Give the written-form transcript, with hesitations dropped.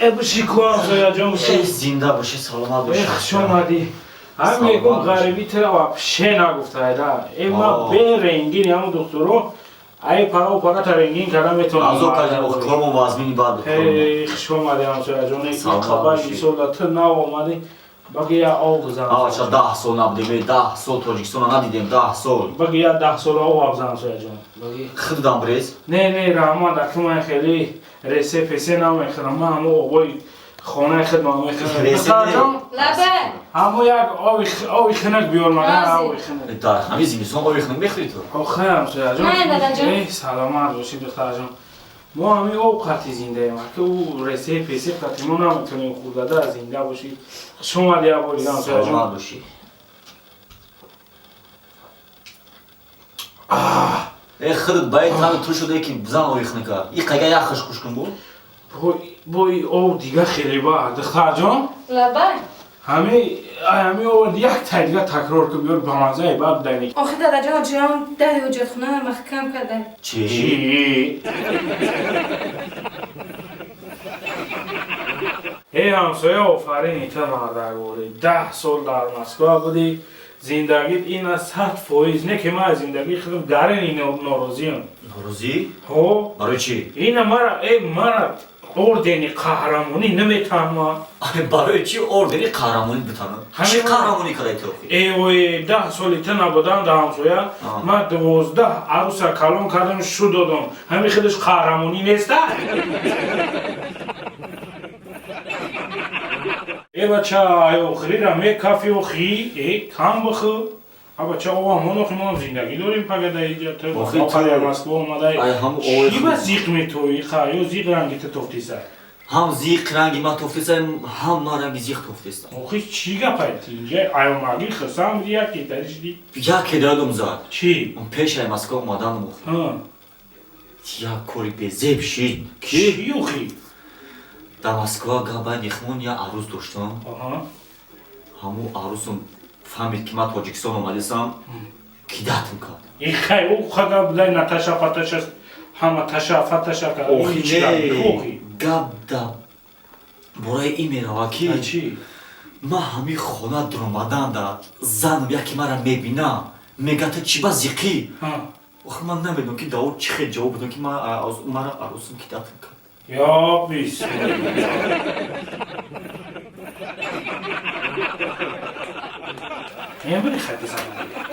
شکوام سویا جان ای زنده باشی سلامت باشی شمادی همه یکم غریبی ترا شه نگفته ایدا اما به رنگین همون دکترو ای پرا تا رنگین کردم میتونم از او کجا وقت کارم و وزمینی بعد شمادی هم سویا جان این خبر بیسولت نو آمده باقی یا آب بزنم آچه 10 سال نبودیم 10 سال تاجیکستان ندیدیم 10 سال باقی یا 10 سال آب بزنم سویا جان خود دام بریز نه رحمان اکنون من خیلی رسه پسه نمیخورم من همون آقای خانه خدمت میخورم رسه لبه همون یک آوی خنک بیار من آوی خنک در همه زمستان آوی خنک میخوری تو آخه هم سویا جان نه دادن جان سلامت باشی دختر جان ما همین آب قطعی زنده ایم که او رسه پسه قطعی ما نمیتونیم خورده زنده باشی شما دیا بایدم سویا جان سلامت باشی ای خود باید همه تو شده که بزن آوی خنک این قیگه یک خشکوش کن بود بای آب دیگه خیلی با دختر جان لبه همه آب یک تا دیگه تکرار که بیار بمزه بعد دنی آخه دادا جان در حجت خونه محکم کرده چی؟ ای همسایه آفرین ایتا مردر بوری 10 سال در مسکو بودی زندگیت این از 100% نه که من از زندگی خودم گرن این ناراضیم ناروزی؟ ها برای چی؟ این مرا اردنی قهرمانی نمیتونم برای چی اردنی قهرمانی بتانم؟ چی قهرمانی کرده تو؟ ای 10 سالی تا نبودم در همسایه من 12 عروس کلام کردم شو دادم همین خودش قهرمانی نیست ای بچه ای آخری رمه کافی و خی ای کم بخو ها بچه آوا همون آخی ما هم زندگی داریم پگه در اینجا تو آخری مسکو آمده چی با زیق میتوی خواهی و زیق رنگی تو تفتی سر هم زیق رنگی من توفتیستم هم من رنگی زیق توفتیستم آخی چی گپایتی اینجا ایومگی خسام دی یکی دریش دی یک دادم زد چی؟ اون پیش های مسکو آمدن مخی ها یک کاری به زیب شید چی اوخی؟ در مسکو گبه نخمون یا عروس داشتم آها همون عروسم فهمید که من تاجیکستان آمدیستم کیدتم کرد این خیلی او خدا بلای نتاشا پتاشا همه تاشا فتاشا کرد این چی اوخی؟ گب دب برای این میروه که چی؟ من همین خونه در آمدن در زنم یکی مرا میبینم میگه تو چی با زیقی آخه من نمیدونم که داود چی خیلی جواب بدم که مرا عروسم کیدتم کرد یا بیس این بری خیلی زنم